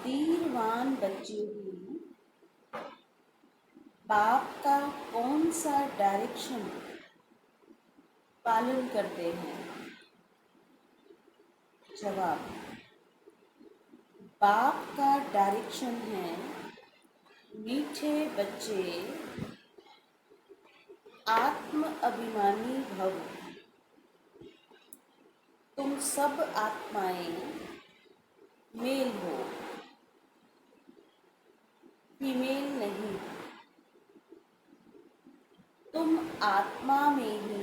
तकदीरवान बच्चे ही बाप का कौन सा डायरेक्शन पालन करते हैं? जवाब, बाप का डायरेक्शन है, मीठे बच्चे आत्म अभिमानी भव। तुम सब आत्माएं मेल हो, फीमेल नहीं। तुम आत्मा में ही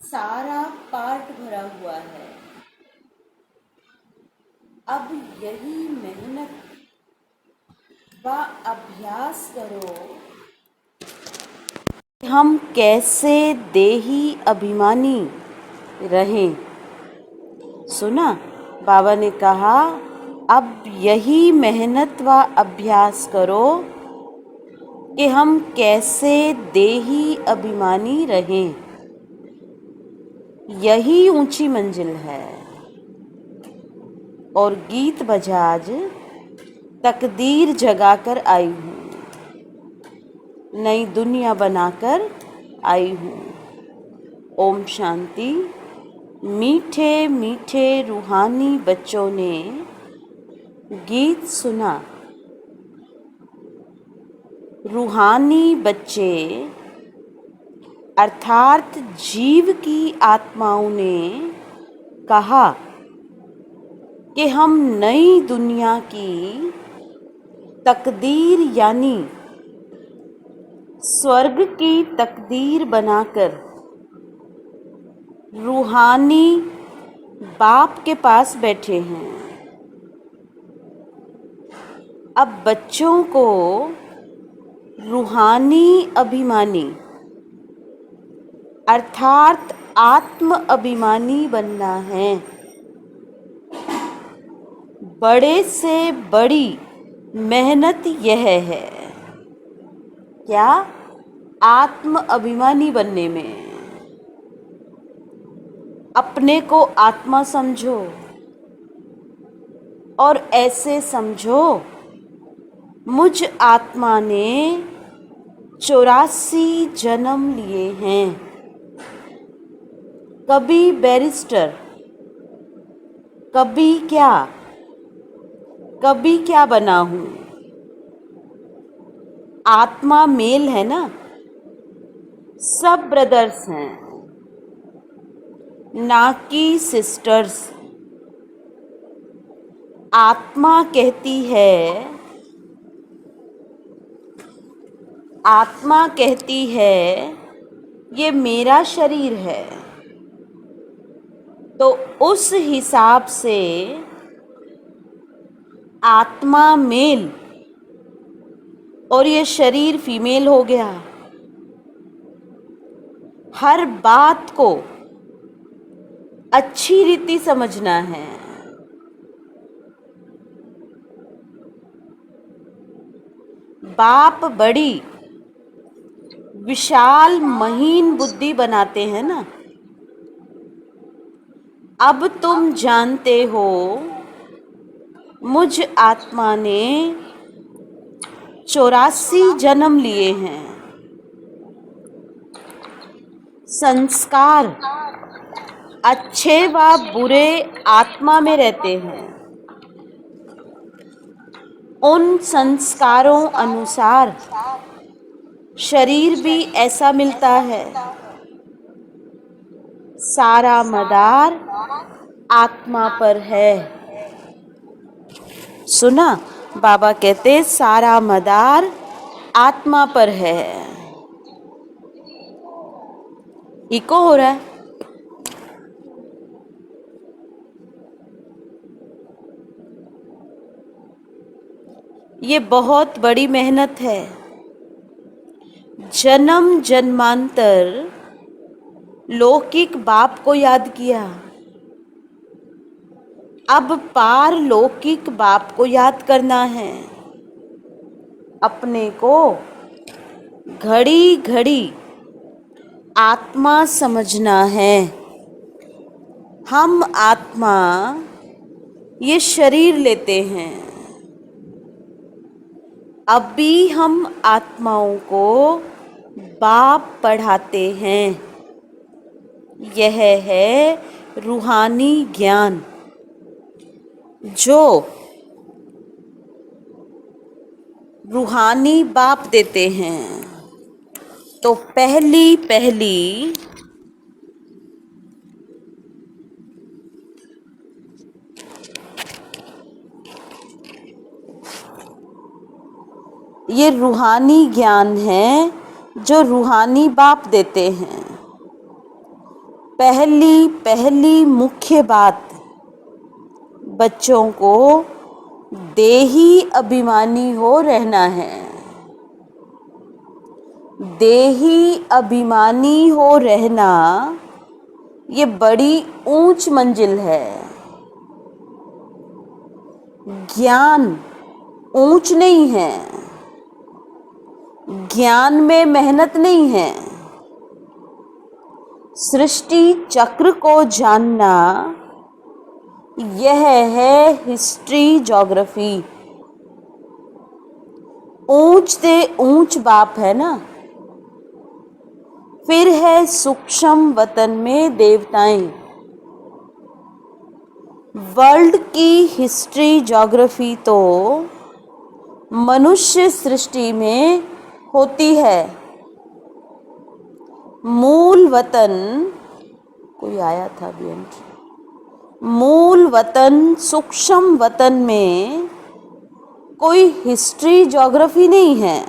सारा पार्ट भरा हुआ है। अब यही मेहनत व अभ्यास करो कि हम कैसे देही अभिमानी रहें। सुना, बाबा ने कहा अब यही मेहनत व अभ्यास करो कि हम कैसे देही अभिमानी रहें। यही ऊंची मंजिल है। और गीत बजाज तकदीर जगाकर आई हूँ, नई दुनिया बनाकर आई हूँ। ओम शांति। मीठे मीठे रूहानी बच्चों ने गीत सुना। रूहानी बच्चे अर्थात जीव की आत्माओं ने कहा कि हम नई दुनिया की तकदीर यानी स्वर्ग की तकदीर बनाकर रूहानी बाप के पास बैठे हैं। अब बच्चों को रूहानी अभिमानी अर्थात आत्म अभिमानी बनना है। बड़े से बड़ी मेहनत यह है, क्या? आत्म अभिमानी बनने में। अपने को आत्मा समझो और ऐसे समझो मुझ आत्मा ने 84 जन्म लिए हैं। कभी बैरिस्टर, कभी क्या बना हूँ। आत्मा मेल है ना, सब ब्रदर्स हैं, ना कि सिस्टर्स। आत्मा कहती है ये मेरा शरीर है, तो उस हिसाब से आत्मा मेल और ये शरीर फीमेल हो गया। हर बात को अच्छी रीति समझना है। बाप बड़ी विशाल महीन बुद्धि बनाते हैं ना। अब तुम जानते हो मुझ आत्मा ने 84 जन्म लिए हैं। संस्कार अच्छे व बुरे आत्मा में रहते हैं। उन संस्कारों अनुसार शरीर भी ऐसा मिलता है। सारा मदार आत्मा पर है। सुना, बाबा कहते सारा मदार आत्मा पर है। इको हो रहा है। ये बहुत बड़ी मेहनत है। जन्म जन्मांतर लौकिक बाप को याद किया, अब पारलौकिक बाप को याद करना है। अपने को घड़ी घड़ी आत्मा समझना है। हम आत्मा ये शरीर लेते हैं। अब भी हम आत्माओं को बाप पढ़ाते हैं। यह है रूहानी ज्ञान जो रूहानी बाप देते हैं। तो पहली ये रूहानी ज्ञान है जो रूहानी बाप देते हैं। पहली मुख्य बात, बच्चों को देही अभिमानी हो रहना है। देही अभिमानी हो रहना ये बड़ी ऊंच मंजिल है। ज्ञान ऊंच नहीं है, ज्ञान में मेहनत नहीं है। सृष्टि चक्र को जानना यह है हिस्ट्री ज्योग्राफी। ऊंच से ऊंच बाप है ना। फिर है सूक्ष्म वतन में देवताएं। वर्ल्ड की हिस्ट्री ज्योग्राफी तो मनुष्य सृष्टि में होती है। मूल वतन, कोई आया था अभी, मूल वतन सूक्ष्म वतन में कोई हिस्ट्री ज्योग्राफी नहीं है।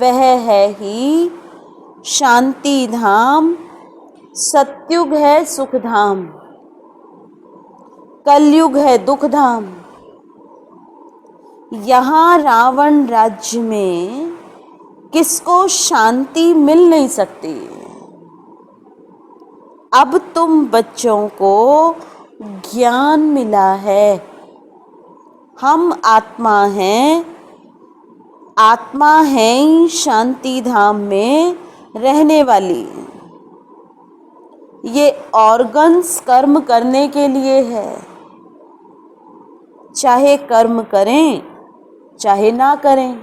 वह है ही शांति धाम, सतयुग है सुख धाम, कलयुग है दुख धाम। यहाँ रावण राज्य में किसको शांति मिल नहीं सकती। अब तुम बच्चों को ज्ञान मिला है। हम आत्मा हैं, आत्मा है ही शांति धाम में रहने वाली। ये ऑर्गन्स कर्म करने के लिए है। चाहे कर्म करें चाहे ना करें,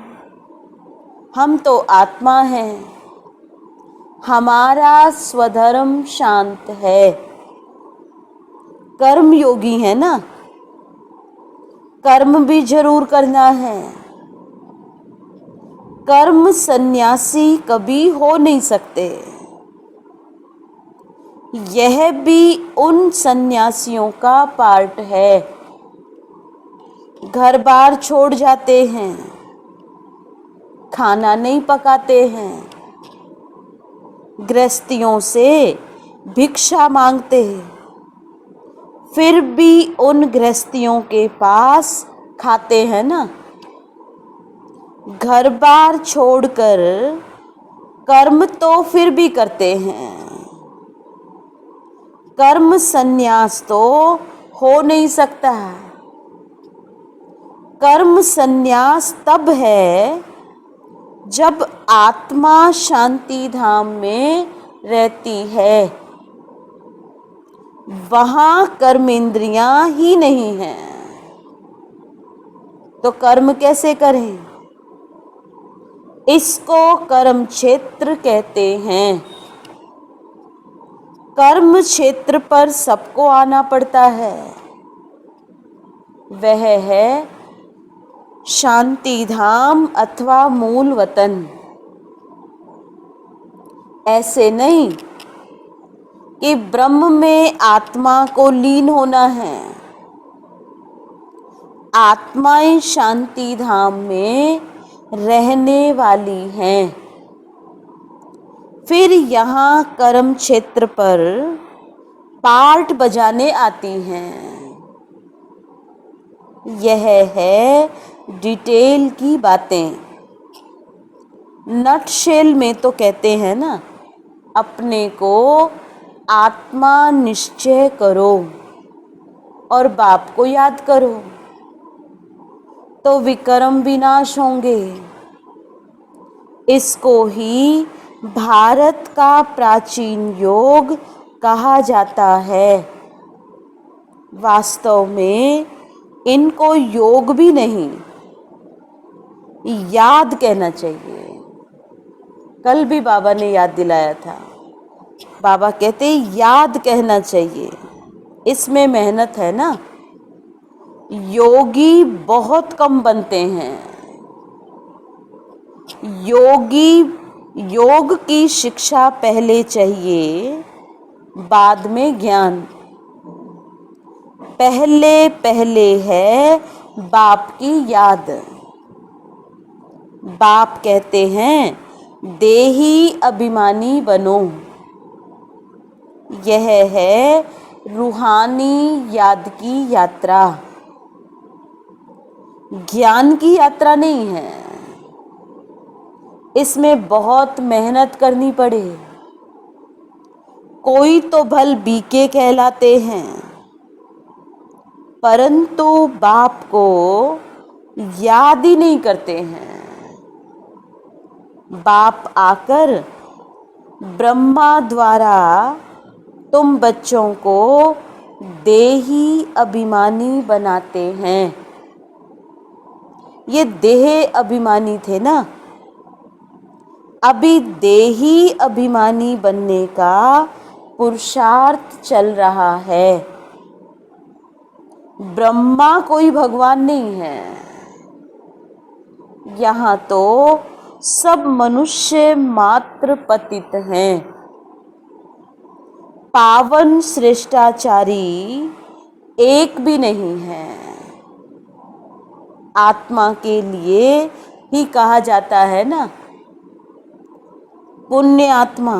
हम तो आत्मा हैं। हमारा स्वधर्म शांत है। कर्म योगी है ना, कर्म भी जरूर करना है। कर्म सन्यासी कभी हो नहीं सकते। यह भी उन सन्यासियों का पार्ट है। घर बार छोड़ जाते हैं, खाना नहीं पकाते हैं, गृहस्थियों से भिक्षा मांगते हैं, फिर भी उन गृहस्थियों के पास खाते हैं ना। घर बार छोड़कर कर्म तो फिर भी करते हैं। कर्म संन्यास तो हो नहीं सकता। कर्म संन्यास तब है जब आत्मा शांति धाम में रहती है। वहां कर्म इंद्रियां ही नहीं हैं। तो कर्म कैसे करें? इसको कर्म क्षेत्र कहते हैं। कर्म क्षेत्र पर सबको आना पड़ता है। वह है शांति धाम अथवा मूल वतन। ऐसे नहीं कि ब्रह्म में आत्मा को लीन होना है। आत्माएं शांति धाम में रहने वाली हैं। फिर यहाँ कर्म क्षेत्र पर पार्ट बजाने आती हैं। यह है डिटेल की बातें। नटशेल में तो कहते हैं ना, अपने को आत्मा निश्चय करो और बाप को याद करो तो विक्रम विनाश होंगे। इसको ही भारत का प्राचीन योग कहा जाता है। वास्तव में इनको योग भी नहीं, याद कहना चाहिए। कल भी बाबा ने याद दिलाया था। बाबा कहते याद कहना चाहिए, इसमें मेहनत है ना। योगी बहुत कम बनते हैं। योग की शिक्षा पहले चाहिए, बाद में ज्ञान। पहले पहले है बाप की याद। बाप कहते हैं देही अभिमानी बनो। यह है रूहानी याद की यात्रा, ज्ञान की यात्रा नहीं है। इसमें बहुत मेहनत करनी पड़े। कोई तो भल बीके कहलाते हैं, परंतु बाप को याद ही नहीं करते हैं। बाप आकर ब्रह्मा द्वारा तुम बच्चों को देही अभिमानी बनाते हैं। ये देह अभिमानी थे ना, अभी देही अभिमानी बनने का पुरुषार्थ चल रहा है। ब्रह्मा कोई भगवान नहीं है। यहाँ तो सब मनुष्य मात्र पतित हैं। पावन श्रेष्ठाचारी एक भी नहीं है। आत्मा के लिए ही कहा जाता है ना, पुण्य आत्मा,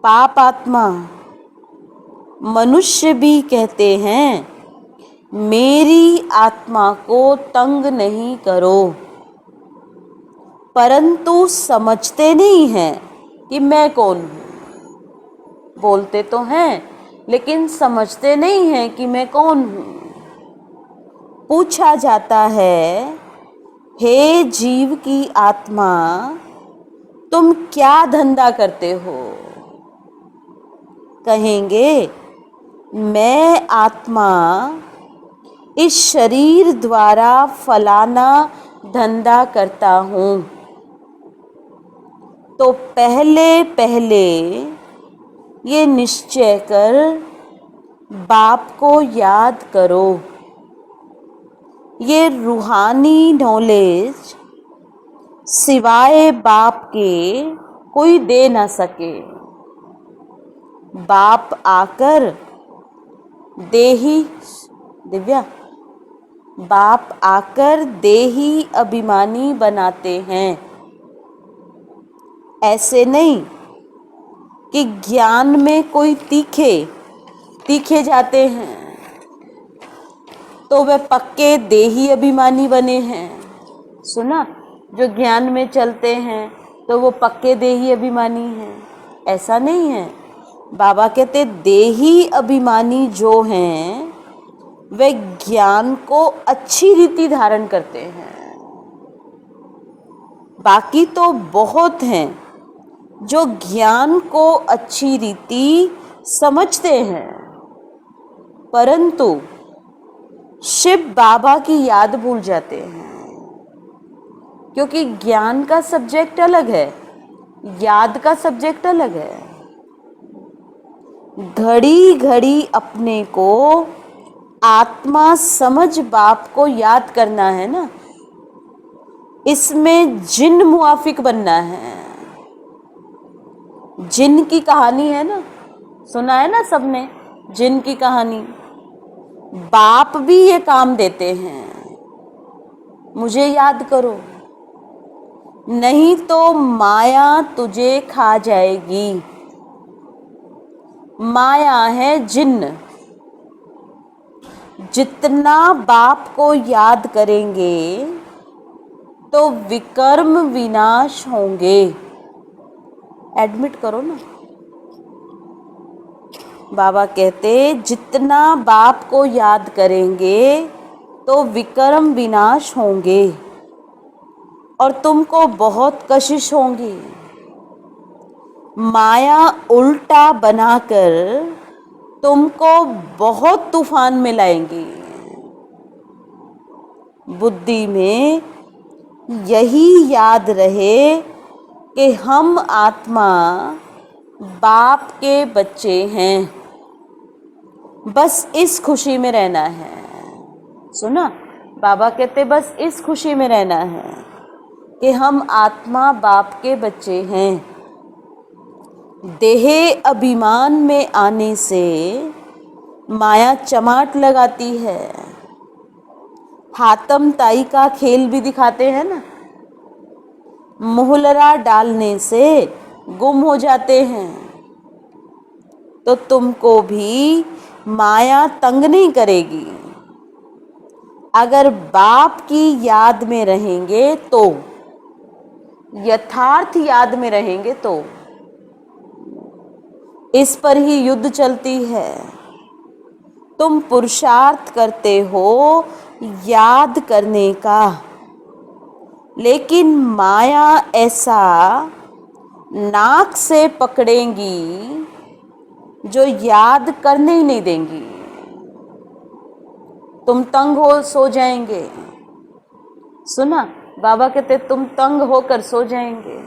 पाप आत्मा। मनुष्य भी कहते हैं मेरी आत्मा को तंग नहीं करो, परंतु समझते नहीं हैं कि मैं कौन हूँ। बोलते तो हैं लेकिन समझते नहीं हैं कि मैं कौन हूँ। पूछा जाता है, हे जीव की आत्मा, तुम क्या धंधा करते हो? कहेंगे मैं आत्मा इस शरीर द्वारा फलाना धंधा करता हूँ। तो पहले पहले ये निश्चय कर बाप को याद करो। ये रूहानी नॉलेज सिवाय बाप के कोई दे ना सके। बाप आकर देही दिव्या, बाप आकर देही अभिमानी बनाते हैं। ऐसे नहीं कि ज्ञान में कोई तीखे जाते हैं तो वे पक्के देही अभिमानी बने हैं। सुना, जो ज्ञान में चलते हैं तो वो पक्के देही अभिमानी हैं, ऐसा नहीं है। बाबा कहते देही अभिमानी जो हैं वे ज्ञान को अच्छी रीति धारण करते हैं। बाकी तो बहुत हैं जो ज्ञान को अच्छी रीति समझते हैं, परंतु शिव बाबा की याद भूल जाते हैं। क्योंकि ज्ञान का सब्जेक्ट अलग है, याद का सब्जेक्ट अलग है। घड़ी घड़ी अपने को आत्मा समझ बाप को याद करना है ना। इसमें जिन मुआफिक बनना है। जिन की कहानी है ना, सुना है ना सबने, जिन की कहानी। बाप भी ये काम देते हैं, मुझे याद करो, नहीं तो माया तुझे खा जाएगी। माया है जिन्न। जितना बाप को याद करेंगे तो विकर्म विनाश होंगे। एडमिट करो ना। बाबा कहते जितना बाप को याद करेंगे तो विकर्म विनाश होंगे और तुमको बहुत कशिश होंगी। माया उल्टा बनाकर तुमको बहुत तूफान में लाएंगी। बुद्धि में यही याद रहे कि हम आत्मा बाप के बच्चे हैं, बस इस खुशी में रहना है। सुना, बाबा कहते बस इस खुशी में रहना है कि हम आत्मा बाप के बच्चे हैं। देह अभिमान में आने से माया चमाट लगाती है। हातम ताई का खेल भी दिखाते हैं ना, मोहलरा डालने से गुम हो जाते हैं। तो तुमको भी माया तंग नहीं करेगी अगर बाप की याद में रहेंगे तो, यथार्थ याद में रहेंगे तो। इस पर ही युद्ध चलती है। तुम पुरुषार्थ करते हो याद करने का, लेकिन माया ऐसा नाक से पकड़ेंगी जो याद करने ही नहीं देंगी। तुम तंग हो सो जाएंगे। सुना, बाबा कहते तुम तंग होकर सो जाएंगे।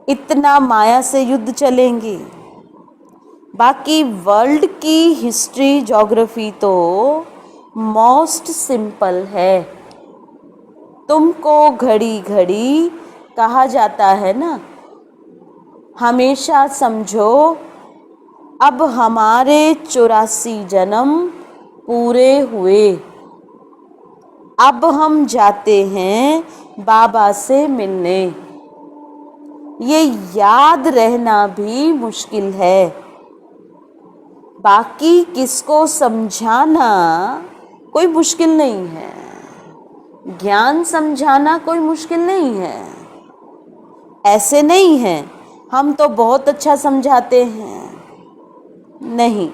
इतना माया से युद्ध चलेंगी। बाकी वर्ल्ड की हिस्ट्री ज्योग्राफी तो मोस्ट सिंपल है। तुमको घड़ी घड़ी कहा जाता है ना, हमेशा समझो अब हमारे 84 जन्म पूरे हुए, अब हम जाते हैं बाबा से मिलने। ये याद रहना भी मुश्किल है। बाकी किसको समझाना कोई मुश्किल नहीं है, ज्ञान समझाना कोई मुश्किल नहीं है। ऐसे नहीं है हम तो बहुत अच्छा समझाते हैं, नहीं।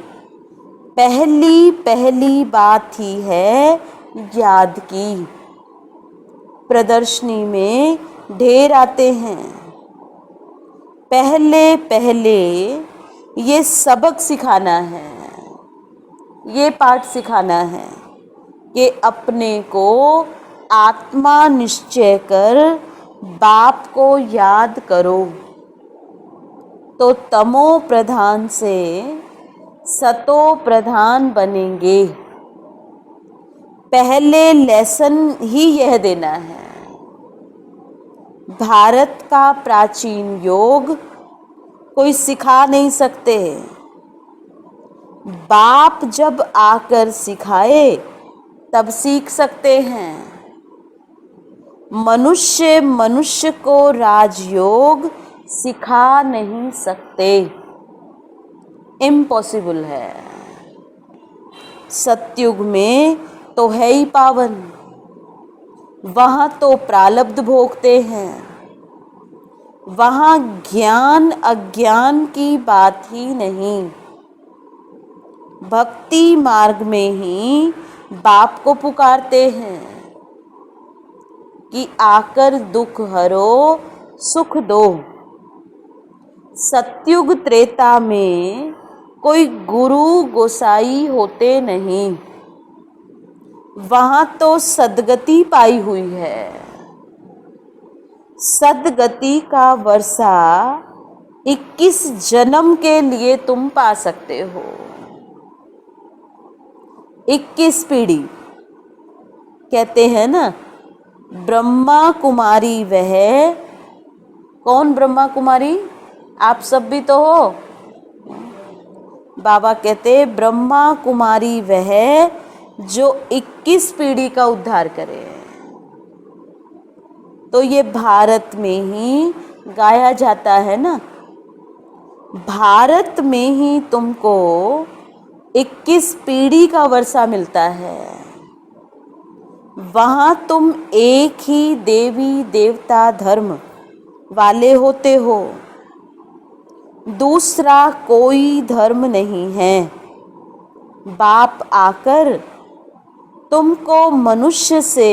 पहली बात ही है याद की। प्रदर्शनी में ढेर आते हैं। पहले ये सबक सिखाना है, ये पाठ सिखाना है कि अपने को आत्मा निश्चय कर बाप को याद करो, तो तमो प्रधान से सतो प्रधान बनेंगे। पहले लेसन ही यह देना है। भारत का प्राचीन योग कोई सिखा नहीं सकते। बाप जब आकर सिखाए तब सीख सकते हैं। मनुष्य को राजयोग सिखा नहीं सकते, इम्पॉसिबल है। सतयुग में तो है ही पावन, वहाँ तो प्रालब्ध भोगते हैं, वहाँ ज्ञान अज्ञान की बात ही नहीं। भक्ति मार्ग में ही बाप को पुकारते हैं कि आकर दुख हरो सुख दो। सतयुग त्रेता में कोई गुरु गोसाई होते नहीं, वहाँ तो सदगति पाई हुई है। सदगति का वर्षा 21 जन्म के लिए तुम पा सकते हो। 21 पीढ़ी कहते हैं ना, ब्रह्मा कुमारी वह, कौन ब्रह्मा कुमारी? आप सब भी तो हो। बाबा कहते ब्रह्मा कुमारी वह जो 21 पीढ़ी का उद्धार करे। तो ये भारत में ही गाया जाता है ना, भारत में ही तुमको 21 पीढ़ी का वर्षा मिलता है। वहाँ तुम एक ही देवी देवता धर्म वाले होते हो, दूसरा कोई धर्म नहीं है। बाप आकर तुमको मनुष्य से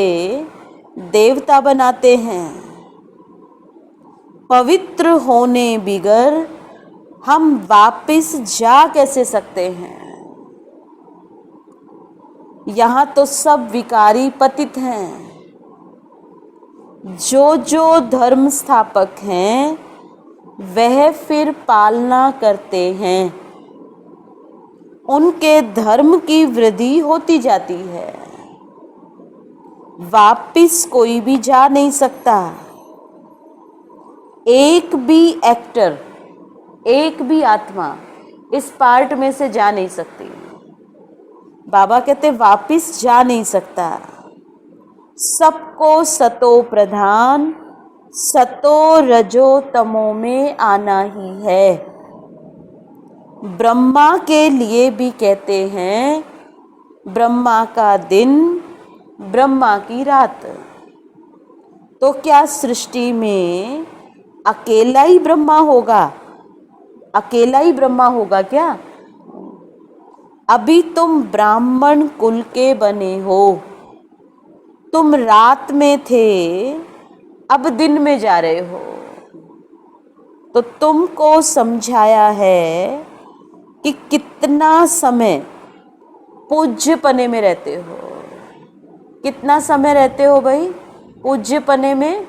देवता बनाते हैं। पवित्र होने बिगर हम वापस जा कैसे सकते हैं? यहाँ तो सब विकारी पतित हैं। जो जो धर्म स्थापक हैं वह फिर पालना करते हैं, उनके धर्म की वृद्धि होती जाती है। वापिस कोई भी जा नहीं सकता। एक भी एक्टर, एक भी आत्मा इस पार्ट में से जा नहीं सकती। बाबा कहते वापिस जा नहीं सकता। सबको सतो प्रधान, सतो रजो तमो में आना ही है। ब्रह्मा के लिए भी कहते हैं ब्रह्मा का दिन, ब्रह्मा की रात। तो क्या सृष्टि में अकेला ही ब्रह्मा होगा? अकेला ही ब्रह्मा होगा क्या? अभी तुम ब्राह्मण कुल के बने हो, तुम रात में थे, अब दिन में जा रहे हो। तो तुमको समझाया है कि कितना समय पूज्य पने में रहते हो। कितना समय रहते हो भाई पूज्य पने में?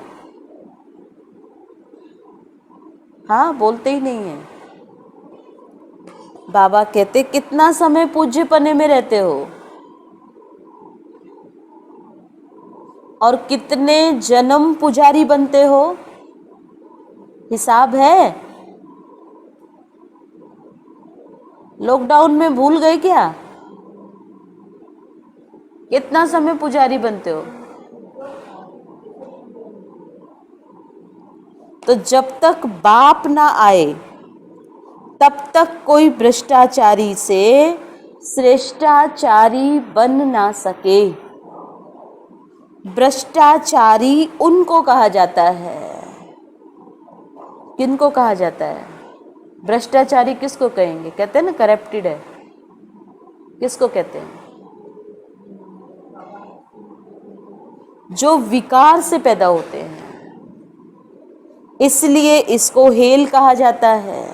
हाँ, बोलते ही नहीं है। बाबा कहते कितना समय पूज्य पने में रहते हो और कितने जन्म पुजारी बनते हो? हिसाब है? लॉकडाउन में भूल गए क्या? कितना समय पुजारी बनते हो? तो जब तक बाप ना आए तब तक कोई भ्रष्टाचारी से श्रेष्ठाचारी बन ना सके। भ्रष्टाचारी उनको कहा जाता है। किनको कहा जाता है? भ्रष्टाचारी किसको कहेंगे? कहते हैं ना करप्टेड है। किसको कहते हैं? जो विकार से पैदा होते हैं। इसलिए इसको हेल कहा जाता है।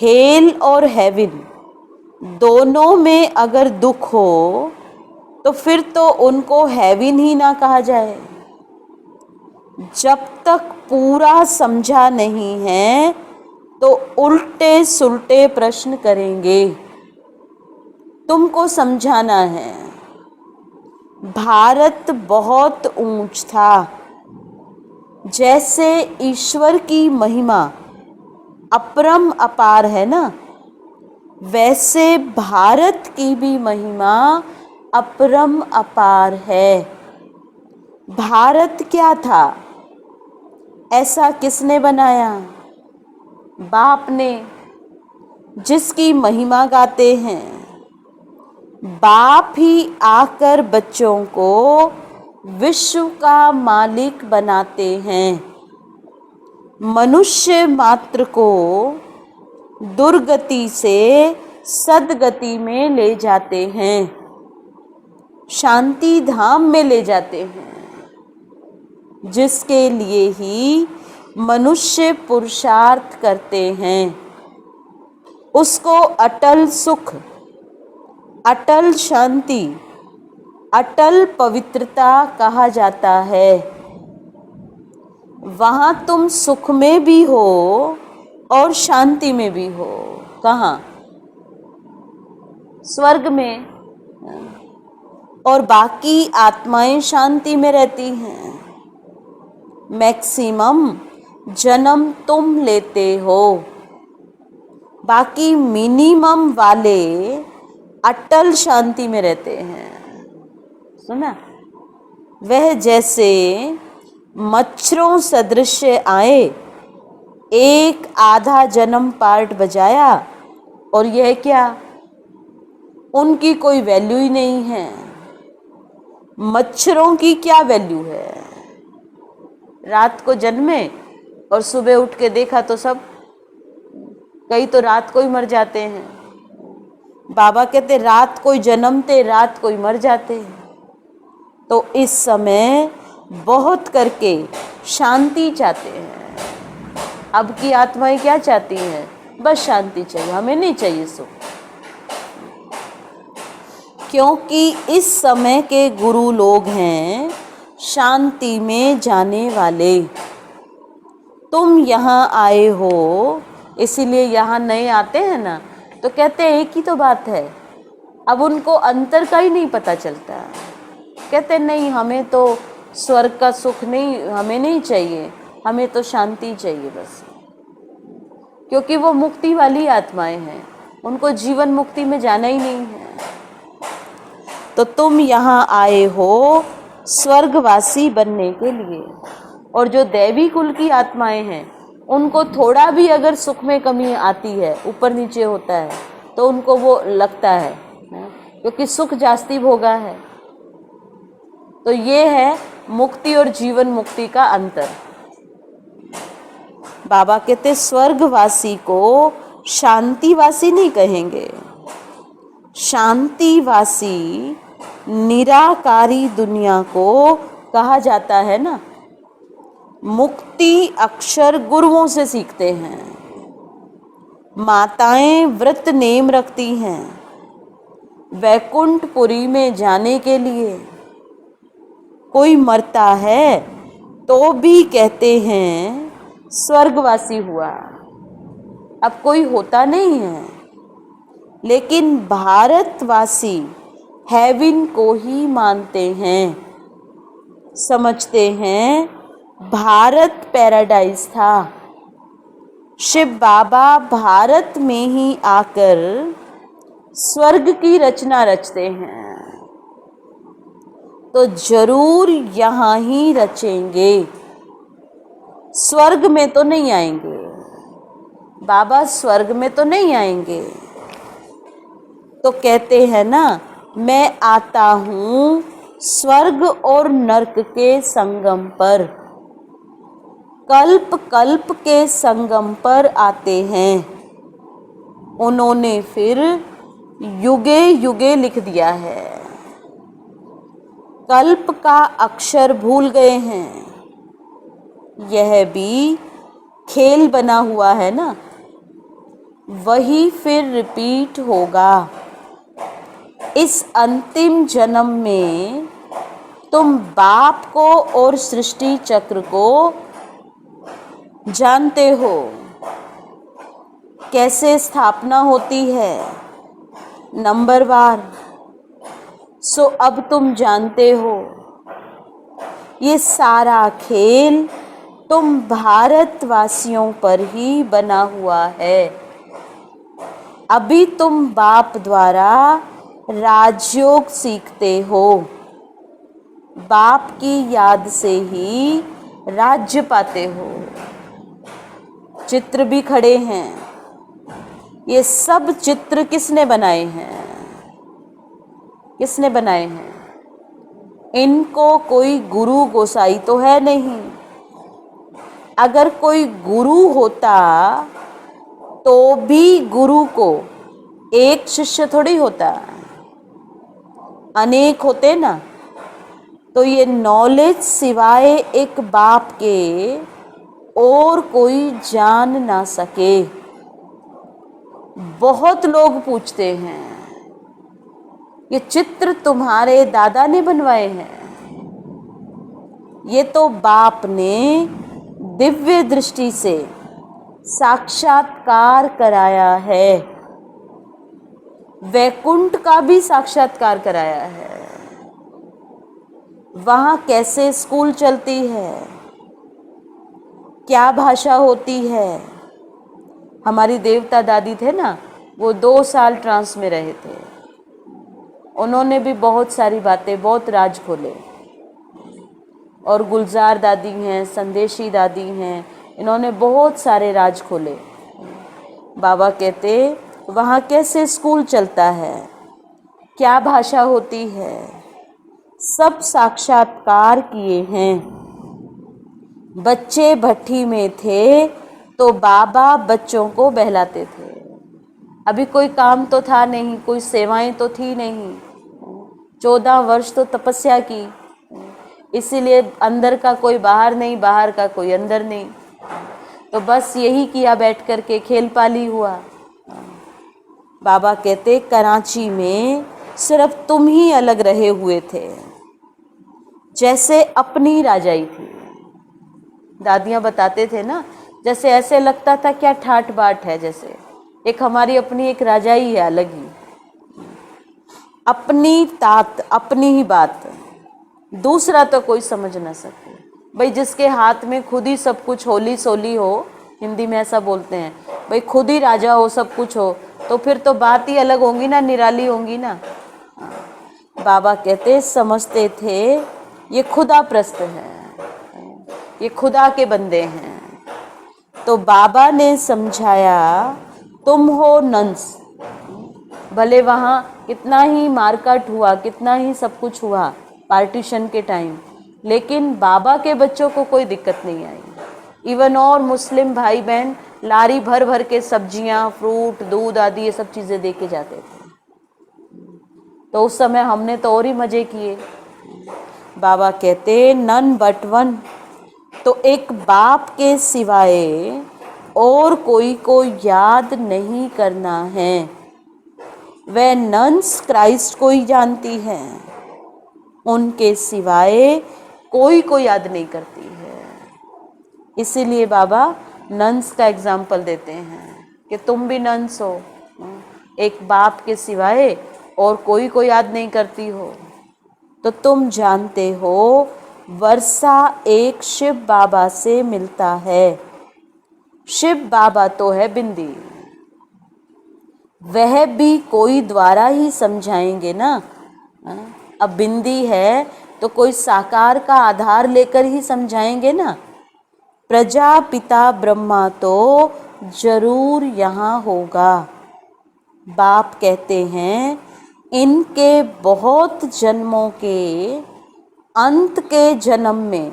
हेल और हेवन दोनों में अगर दुख हो तो फिर तो उनको हेवन ही ना कहा जाए। जब तक पूरा समझा नहीं है तो उल्टे सुल्टे प्रश्न करेंगे। तुमको समझाना है भारत बहुत ऊंच था। जैसे ईश्वर की महिमा अपरम अपार है ना, वैसे भारत की भी महिमा अपरम अपार है। भारत क्या था? ऐसा किसने बनाया? बाप ने, जिसकी महिमा गाते हैं। बाप ही आकर बच्चों को विश्व का मालिक बनाते हैं। मनुष्य मात्र को दुर्गति से सद्गति में ले जाते हैं, शांति धाम में ले जाते हैं, जिसके लिए ही मनुष्य पुरुषार्थ करते हैं। उसको अटल सुख, अटल शांति, अटल पवित्रता कहा जाता है। वहाँ तुम सुख में भी हो और शांति में भी हो। कहाँ? स्वर्ग में। और बाकी आत्माएं शांति में रहती हैं। मैक्सिमम जन्म तुम लेते हो, बाकी मिनिमम वाले अटल शांति में रहते हैं। सुना? वह जैसे मच्छरों सदृश आए, एक आधा जन्म पार्ट बजाया और यह क्या, उनकी कोई वैल्यू ही नहीं है। मच्छरों की क्या वैल्यू है? रात को जन्मे और सुबह उठ के देखा तो सब, कई तो रात को ही मर जाते हैं। बाबा कहते रात को ही जन्मते, रात को ही मर जाते। तो इस समय बहुत करके शांति चाहते हैं। अब की आत्माएं क्या चाहती हैं? बस शांति चाहिए, हमें नहीं चाहिए सुख। क्योंकि इस समय के गुरु लोग हैं शांति में जाने वाले। तुम यहाँ आए हो, इसीलिए यहाँ नए आते हैं ना, तो कहते हैं एक ही तो बात है। अब उनको अंतर का ही नहीं पता चलता। कहते नहीं, हमें तो स्वर्ग का सुख नहीं, हमें नहीं चाहिए, हमें तो शांति चाहिए बस। क्योंकि वो मुक्ति वाली आत्माएं हैं, उनको जीवन मुक्ति में जाना ही नहीं है। तो तुम यहाँ आए हो स्वर्गवासी बनने के लिए। और जो दैवी कुल की आत्माएं हैं, उनको थोड़ा भी अगर सुख में कमी आती है, ऊपर नीचे होता है, तो उनको वो लगता है, क्योंकि सुख जास्ती भोगा है। तो ये है मुक्ति और जीवन मुक्ति का अंतर। बाबा कहते स्वर्गवासी को शांतिवासी नहीं कहेंगे। शांतिवासी निराकारी दुनिया को कहा जाता है ना। मुक्ति अक्षर गुरुओं से सीखते हैं। माताएं व्रत नेम रखती हैं वैकुंठपुरी में जाने के लिए। कोई मरता है तो भी कहते हैं स्वर्गवासी हुआ। अब कोई होता नहीं है, लेकिन भारतवासी हेवन को ही मानते हैं, समझते हैं भारत पैराडाइज था। शिव बाबा भारत में ही आकर स्वर्ग की रचना रचते हैं, तो जरूर यहाँ ही रचेंगे, स्वर्ग में तो नहीं आएंगे। बाबा स्वर्ग में तो नहीं आएंगे। तो कहते हैं ना, मैं आता हूँ स्वर्ग और नरक के संगम पर। कल्प कल्प के संगम पर आते हैं। उन्होंने फिर युगे युगे लिख दिया है। कल्प का अक्षर भूल गए हैं। यह भी खेल बना हुआ है ना, वही फिर रिपीट होगा। इस अंतिम जन्म में तुम बाप को और सृष्टि चक्र को जानते हो, कैसे स्थापना होती है नंबरवार। सो अब तुम जानते हो ये सारा खेल तुम भारतवासियों पर ही बना हुआ है। अभी तुम बाप द्वारा राजयोग सीखते हो, बाप की याद से ही राज्य पाते हो। चित्र भी खड़े हैं। ये सब चित्र किसने बनाए हैं? किसने बनाए हैं? इनको कोई गुरु गोसाई तो है नहीं। अगर कोई गुरु होता तो भी गुरु को एक शिष्य थोड़ी होता, अनेक होते ना। तो ये नॉलेज सिवाय एक बाप के और कोई जान ना सके। बहुत लोग पूछते हैं, ये चित्र तुम्हारे दादा ने बनवाए हैं? ये तो बाप ने दिव्य दृष्टि से साक्षात्कार कराया है, वैकुंठ का भी साक्षात्कार कराया है। वहाँ कैसे स्कूल चलती है, क्या भाषा होती है। हमारी देवता दादी थे ना, वो 2 साल ट्रांस में रहे थे। उन्होंने भी बहुत सारी बातें, बहुत राज खोले। और गुलजार दादी हैं, संदेशी दादी हैं, इन्होंने बहुत सारे राज खोले। बाबा कहते वहाँ कैसे स्कूल चलता है, क्या भाषा होती है, सब साक्षात्कार किए हैं। बच्चे भट्ठी में थे तो बाबा बच्चों को बहलाते थे। अभी कोई काम तो था नहीं, कोई सेवाएं तो थी नहीं। 14 वर्ष तो तपस्या की, इसीलिए अंदर का कोई बाहर नहीं, बाहर का कोई अंदर नहीं। तो तो बस यही किया, बैठ कर के खेल पाली हुआ। बाबा कहते कराची में सिर्फ तुम ही अलग रहे हुए थे, जैसे अपनी राजाई थी। दादियाँ बताते थे ना, जैसे ऐसे लगता था क्या ठाट बाट है, जैसे एक हमारी अपनी एक राजाई है अलग ही, अपनी तात, अपनी ही बात, दूसरा तो कोई समझ ना सके। भाई जिसके हाथ में खुद ही सब कुछ होली सोली हो, हिंदी में ऐसा बोलते हैं, भाई खुद ही राजा हो, सब कुछ हो, तो फिर तो बात ही अलग होंगी ना, निराली होंगी ना। बाबा कहते समझते थे ये खुदा प्रस्त है, ये खुदा के बंदे हैं। तो बाबा ने समझाया तुम हो नंस, भले वहाँ कितना ही मारकाट हुआ, कितना ही सब कुछ हुआ पार्टीशन के टाइम, लेकिन बाबा के बच्चों को कोई दिक्कत नहीं आई। इवन और मुस्लिम भाई बहन लारी भर भर के सब्जियां, फ्रूट, दूध आदि ये सब चीज़ें दे के जाते थे। तो उस समय हमने तो और ही मज़े किए। बाबा कहते नन बट वन, तो एक बाप के सिवाय और कोई को याद नहीं करना है। वह नन्स क्राइस्ट को ही जानती हैं, उनके सिवाय कोई को याद नहीं करती है। इसीलिए बाबा नन्स का एग्जाम्पल देते हैं कि तुम भी नन्स हो, एक बाप के सिवाय और कोई को याद नहीं करती हो। तो तुम जानते हो वर्षा एक शिव बाबा से मिलता है। शिव बाबा तो है बिंदी, वह भी कोई द्वारा ही समझाएंगे ना। अब बिंदी है तो कोई साकार का आधार लेकर ही समझाएंगे ना। प्रजापिता ब्रह्मा तो जरूर यहाँ होगा। बाप कहते हैं इनके बहुत जन्मों के अंत के जन्म में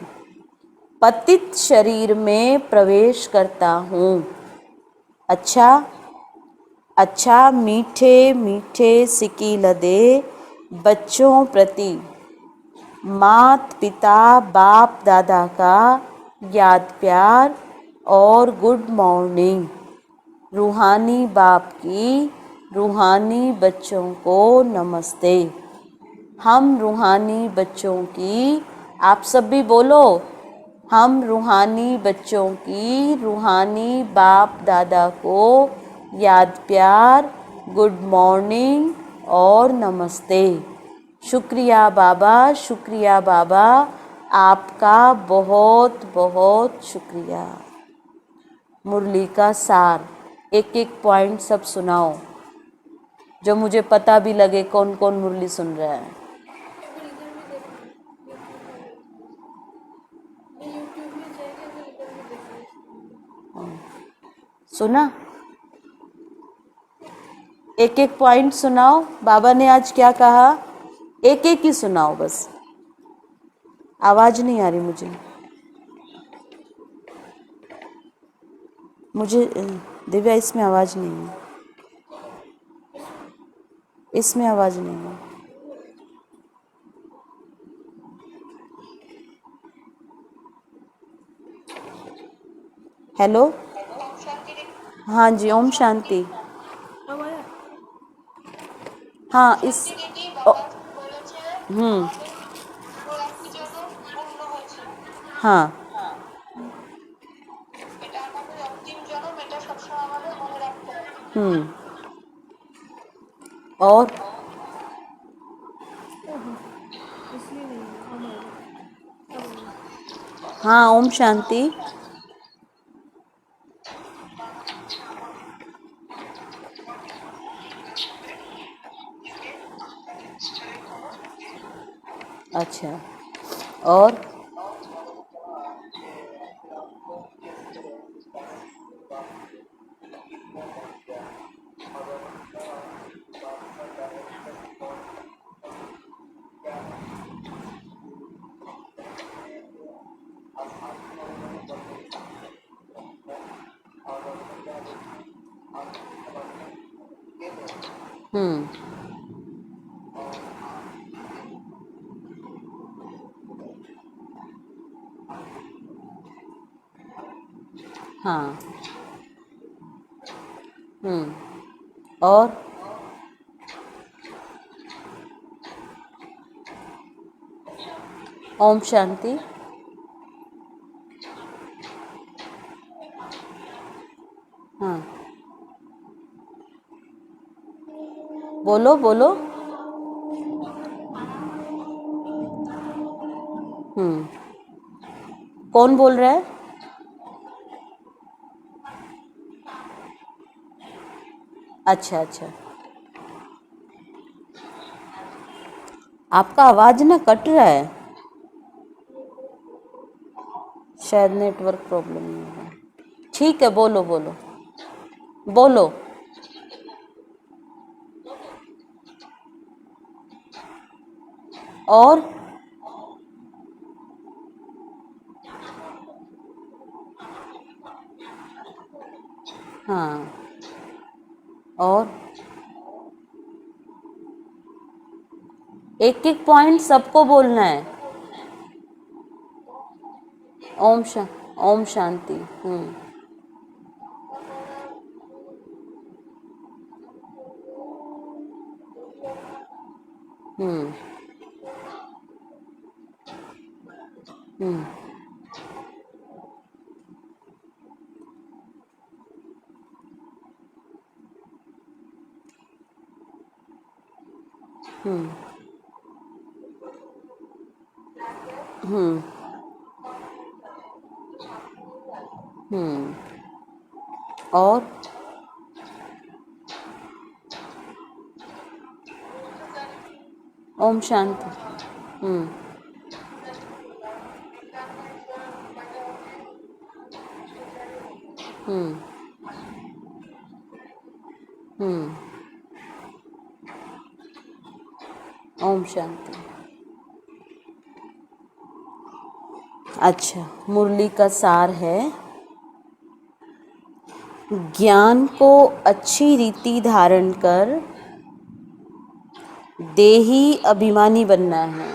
पतित शरीर में प्रवेश करता हूँ। अच्छा मीठे मीठे सिकी लदे बच्चों प्रति मात पिता बाप दादा का याद प्यार और गुड मॉर्निंग। रूहानी बाप की रूहानी बच्चों को नमस्ते। हम रूहानी बच्चों की, आप सब भी बोलो, हम रूहानी बच्चों की रूहानी बाप दादा को याद प्यार, गुड मॉर्निंग और नमस्ते। शुक्रिया बाबा, शुक्रिया बाबा, आपका बहुत बहुत शुक्रिया। मुरली का सार, एक एक पॉइंट सब सुनाओ, जो मुझे पता भी लगे कौन कौन मुरली सुन रहा है। सुना? एक एक पॉइंट सुनाओ, बाबा ने आज क्या कहा, एक एक ही सुनाओ बस। आवाज नहीं आ रही मुझे दिव्या, इसमें आवाज नहीं है, इसमें आवाज नहीं है। हेलो, हाँ जी, ओम शांति। हाँ इस हाँ और हाँ ओम शांति। अच्छा, और हाँ। और ओम शांति। हाँ, बोलो बोलो। कौन बोल रहा है? अच्छा अच्छा, आपका आवाज ना कट रहा है, शायद नेटवर्क प्रॉब्लम नहीं है। ठीक है, बोलो बोलो बोलो। और हाँ, और एक एक पॉइंट सबको बोलना है। ओम शा ओम शांति। हम्म हम्म हम्म हम्म हम्म और ओम शांति। हम्म हम्म हम्म ओम शांति। अच्छा, मुरली का सार है, ज्ञान को अच्छी रीति धारण कर देही अभिमानी बनना है,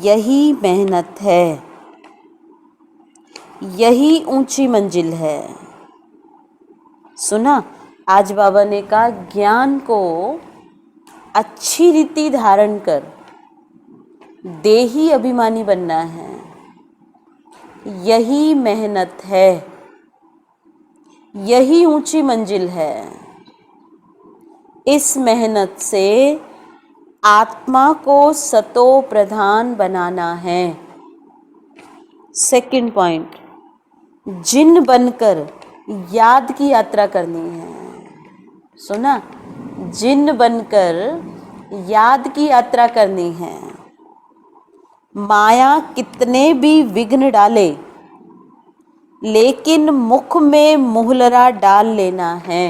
यही मेहनत है, यही ऊंची मंजिल है। सुना, आज बाबा ने कहा ज्ञान को अच्छी रीति धारण कर देही अभिमानी बनना है, यही मेहनत है, यही ऊंची मंजिल है। इस मेहनत से आत्मा को सतो प्रधान बनाना है। सेकंड पॉइंट, जिन बनकर याद की यात्रा करनी है। सुना, जिन बनकर याद की यात्रा करनी है। माया कितने भी विघ्न डाले, लेकिन मुख में मुहलरा डाल लेना है।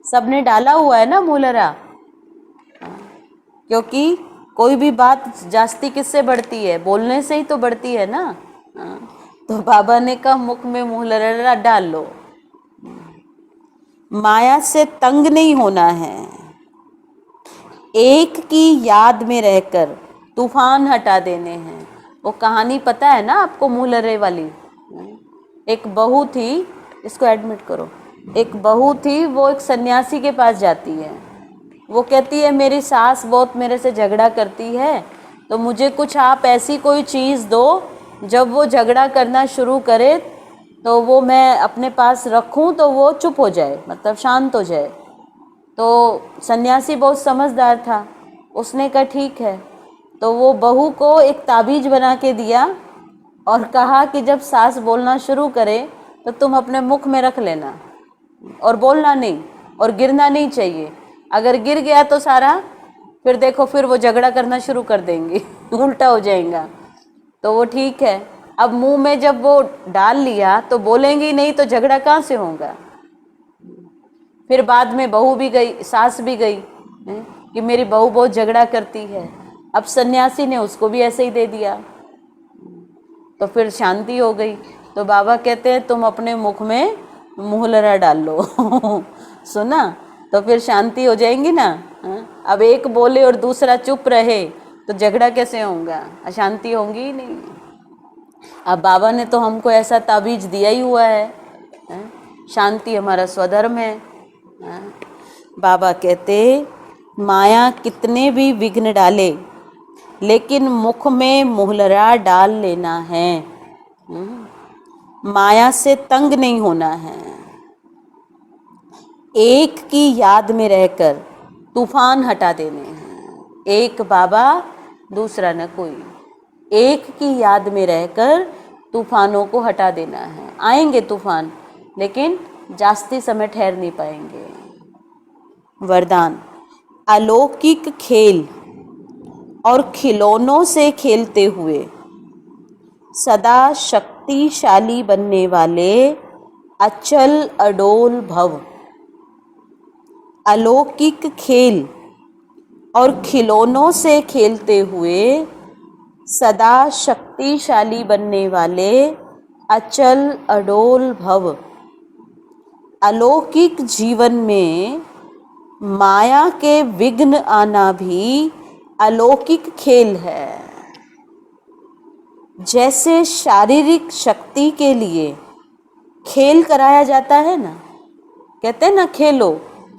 सबने डाला हुआ है ना मुहलरा, क्योंकि कोई भी बात जास्ती किससे बढ़ती है? बोलने से ही तो बढ़ती है ना। तो बाबा ने कहा मुख में मुहलरा डाल लो। माया से तंग नहीं होना है, एक की याद में रहकर तूफान हटा देने हैं। वो कहानी पता है ना आपको, मुहलरे वाली? एक बहू थी, इसको एडमिट करो। एक बहू थी, वो एक सन्यासी के पास जाती है। वो कहती है मेरी सास बहुत मेरे से झगड़ा करती है, तो मुझे कुछ आप ऐसी कोई चीज़ दो जब वो झगड़ा करना शुरू करे तो वो मैं अपने पास रखूं तो वो चुप हो जाए, मतलब शांत हो जाए। तो सन्यासी बहुत समझदार था, उसने कहा ठीक है। तो वो बहू को एक ताबीज बना के दिया और कहा कि जब सास बोलना शुरू करे तो तुम अपने मुख में रख लेना और बोलना नहीं, और गिरना नहीं चाहिए। अगर गिर गया तो सारा फिर देखो, फिर वो झगड़ा करना शुरू कर देंगे उल्टा हो जाएगा। तो वो ठीक है, अब मुंह में जब वो डाल लिया तो बोलेंगे नहीं तो झगड़ा कहाँ से होगा। फिर बाद में बहू भी गई, सास भी गई कि मेरी बहू बहुत झगड़ा करती है। अब सन्यासी ने उसको भी ऐसे ही दे दिया, तो फिर शांति हो गई। तो बाबा कहते हैं तुम अपने मुख में मुहलरा डाल लो सुना, तो फिर शांति हो जाएंगी ना। अब एक बोले और दूसरा चुप रहे तो झगड़ा कैसे होगा, अशांति होंगी ही नहीं। अब बाबा ने तो हमको ऐसा ताबीज दिया ही हुआ है, शांति हमारा स्वधर्म है। बाबा कहते माया कितने भी विघ्न डाले लेकिन मुख में मुहलरा डाल लेना है, माया से तंग नहीं होना है। एक की याद में रहकर तूफान हटा देने हैं। एक बाबा दूसरा न कोई, एक की याद में रहकर तूफानों को हटा देना है। आएंगे तूफान लेकिन जास्ती समय ठहर नहीं पाएंगे। वरदान, अलौकिक खेल और खिलौनों से खेलते हुए सदा शक्तिशाली बनने वाले अचल अडोल भव। अलौकिक खेल और खिलौनों से खेलते हुए सदा शक्तिशाली बनने वाले अचल अडोल भव। अलौकिक जीवन में माया के विघ्न आना भी अलौकिक खेल है। जैसे शारीरिक शक्ति के लिए खेल कराया जाता है ना, कहते हैं ना खेलो,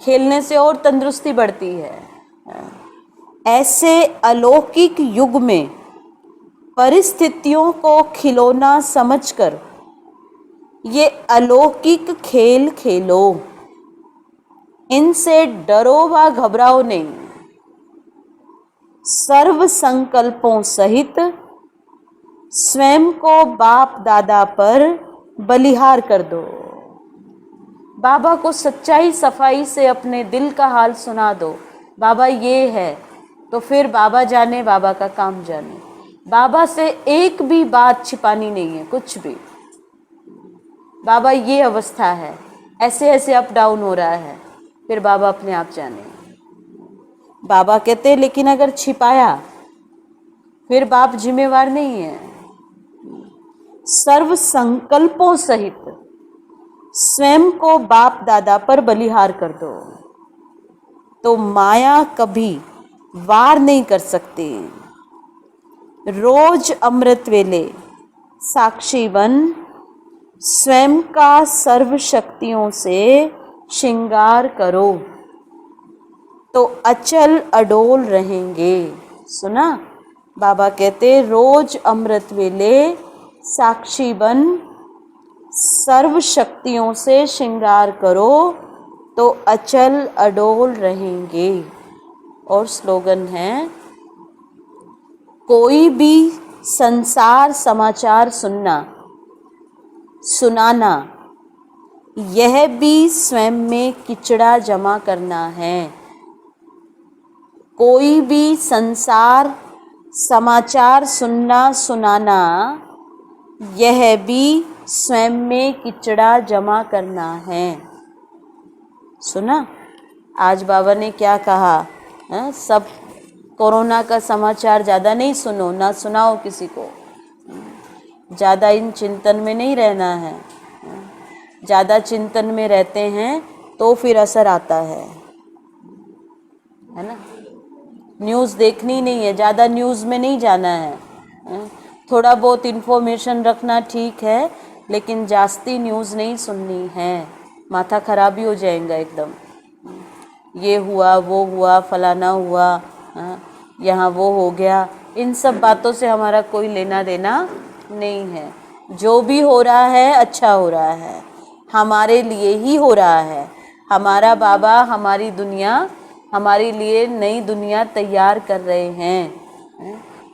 खेलने से और तंदुरुस्ती बढ़ती है। ऐसे अलौकिक युग में परिस्थितियों को खिलौना समझकर ये अलौकिक खेल खेलो। इनसे डरो व घबराओ नहीं। सर्व संकल्पों सहित स्वयं को बाप दादा पर बलिहार कर दो। बाबा को सच्चाई सफाई से अपने दिल का हाल सुना दो। बाबा ये है, तो फिर बाबा जाने, बाबा का काम जाने। बाबा से एक भी बात छिपानी नहीं है, कुछ भी। बाबा ये अवस्था है, ऐसे ऐसे अप डाउन हो रहा है, फिर बाबा अपने आप जाने। बाबा कहते लेकिन अगर छिपाया फिर बाप जिम्मेवार नहीं है। सर्व संकल्पों सहित स्वयं को बाप दादा पर बलिहार कर दो, तो माया कभी वार नहीं कर सकती। रोज अमृत वेले साक्षी बन स्वयं का सर्व शक्तियों से श्रृंगार करो, तो अचल अडोल रहेंगे। सुना, बाबा कहते रोज अमृत वेले साक्षी बन सर्व शक्तियों से श्रृंगार करो, तो अचल अडोल रहेंगे। और स्लोगन है, कोई भी संसार समाचार सुनना सुनाना यह भी स्वयं में किचड़ा जमा करना है। कोई भी संसार समाचार सुनना सुनाना यह भी स्वयं में किचड़ा जमा करना है। सुना, आज बाबा ने क्या कहा, सब कोरोना का समाचार ज़्यादा नहीं सुनो, ना सुनाओ किसी को। ज़्यादा इन चिंतन में नहीं रहना है। ज़्यादा चिंतन में रहते हैं तो फिर असर आता है ना। न्यूज़ देखनी नहीं है, ज़्यादा न्यूज़ में नहीं जाना है। थोड़ा बहुत इन्फॉर्मेशन रखना ठीक है, लेकिन जास्ती न्यूज़ नहीं सुननी है, माथा खराब ही हो जाएगा एकदम। ये हुआ, वो हुआ, फलाना हुआ, यहाँ वो हो गया, इन सब बातों से हमारा कोई लेना देना नहीं है। जो भी हो रहा है अच्छा हो रहा है, हमारे लिए ही हो रहा है। हमारा बाबा हमारी दुनिया, हमारे लिए नई दुनिया तैयार कर रहे हैं।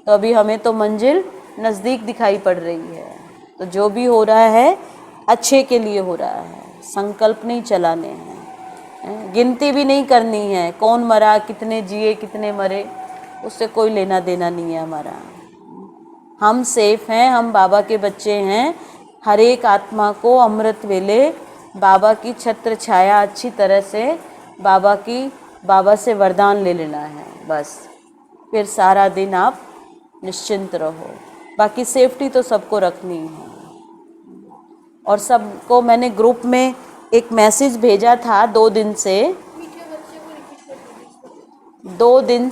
तो अभी हमें तो मंजिल नज़दीक दिखाई पड़ रही है। तो जो भी हो रहा है अच्छे के लिए हो रहा है। संकल्प नहीं चलाने हैं, गिनती भी नहीं करनी है, कौन मरा, कितने जिए, कितने मरे, उससे कोई लेना देना नहीं है हमारा। हम सेफ हैं, हम बाबा के बच्चे हैं। हर एक आत्मा को अमृत वेले बाबा की छत्र छाया अच्छी तरह से बाबा से वरदान ले लेना है बस। फिर सारा दिन आप निश्चिंत रहो। बाकी सेफ्टी तो सबको रखनी है। और सबको मैंने ग्रुप में एक मैसेज भेजा था 2 दिन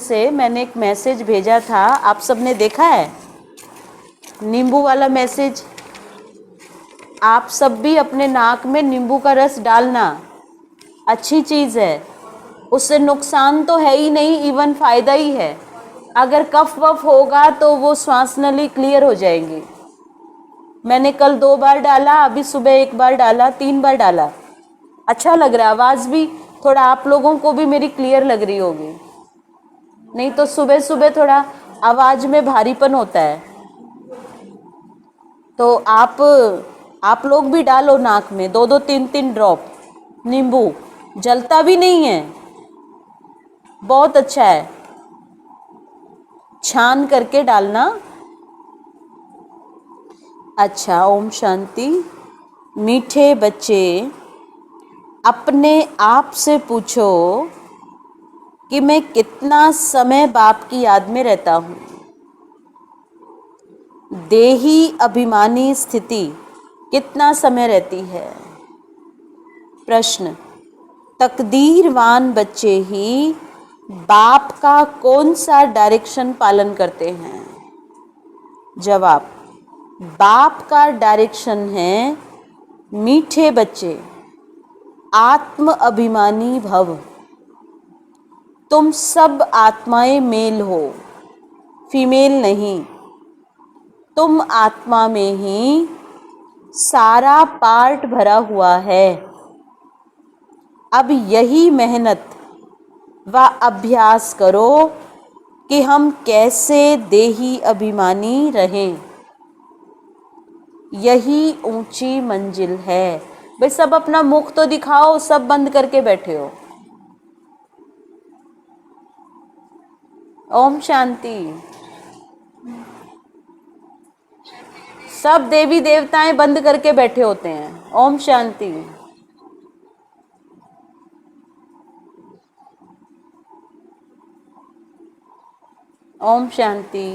से मैंने एक मैसेज भेजा था, आप सबने देखा है? नींबू वाला मैसेज, आप सब भी अपने नाक में नींबू का रस डालना, अच्छी चीज़ है, उससे नुकसान तो है ही नहीं, इवन फायदा ही है। अगर कफ वफ होगा तो वो श्वास नली क्लियर हो जाएंगी। मैंने कल 2 बार डाला, अभी सुबह 1 बार डाला, 3 बार डाला, अच्छा लग रहा है। आवाज़ भी थोड़ा आप लोगों को भी मेरी क्लियर लग रही होगी, नहीं तो सुबह सुबह थोड़ा आवाज़ में भारीपन होता है। तो आप लोग भी डालो नाक में 2-2 3-3 ड्रॉप नींबू, जलता भी नहीं है, बहुत अच्छा है। छान करके डालना। अच्छा, ओम शांति। मीठे बच्चे, अपने आप से पूछो कि मैं कितना समय बाप की याद में रहता हूँ। देही अभिमानी स्थिति कितना समय रहती है। प्रश्न, तकदीरवान बच्चे ही बाप का कौन सा डायरेक्शन पालन करते हैं। जवाब, बाप का डायरेक्शन है, मीठे बच्चे आत्म अभिमानी भव। तुम सब आत्माएं मेल हो, फीमेल नहीं। तुम आत्मा में ही सारा पार्ट भरा हुआ है। अब यही मेहनत व अभ्यास करो कि हम कैसे देही अभिमानी रहें। यही ऊंची मंजिल है। भाई सब अपना मुख तो दिखाओ, सब बंद करके बैठे हो। ओम शांति। सब देवी देवताएं बंद करके बैठे होते हैं। ओम शांति। ओम शांति।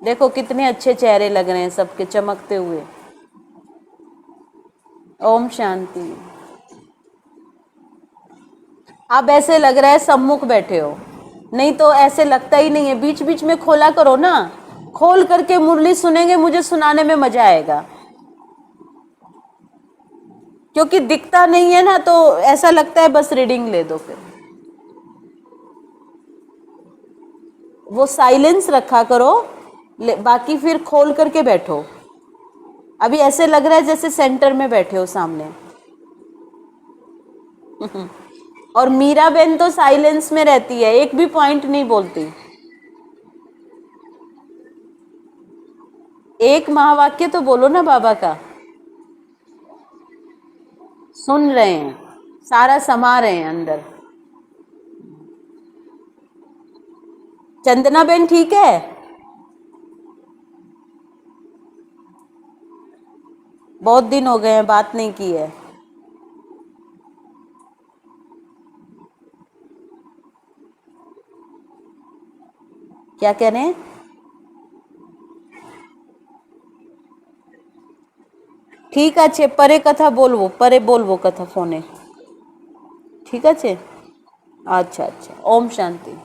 देखो कितने अच्छे चेहरे लग रहे हैं सबके चमकते हुए। ओम शांति। अब ऐसे लग रहा है सम्मुख बैठे हो, नहीं तो ऐसे लगता ही नहीं है। बीच बीच में खोला करो ना, खोल करके मुरली सुनेंगे, मुझे सुनाने में मजा आएगा। क्योंकि दिखता नहीं है ना, तो ऐसा लगता है बस रीडिंग ले दो। फिर वो साइलेंस रखा करो, बाकी फिर खोल करके बैठो। अभी ऐसे लग रहा है जैसे सेंटर में बैठे हो सामने। और मीरा बहन तो साइलेंस में रहती है, एक भी पॉइंट नहीं बोलती। एक महावाक्य तो बोलो ना बाबा का। सुन रहे हैं, सारा समा रहे हैं अंदर। चंदना बहन ठीक है? बहुत दिन हो गए हैं, बात नहीं की है। क्या कह रहे हैं? ठीक अच्छे, परे कथा बोलवो, परे बोलवो कथा फोने। ठीक अच्छे। अच्छा अच्छा, ओम शांति।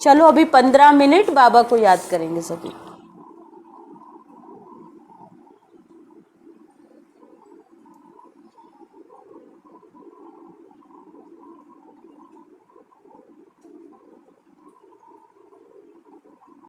चलो अभी 15 मिनट बाबा को याद करेंगे सभी।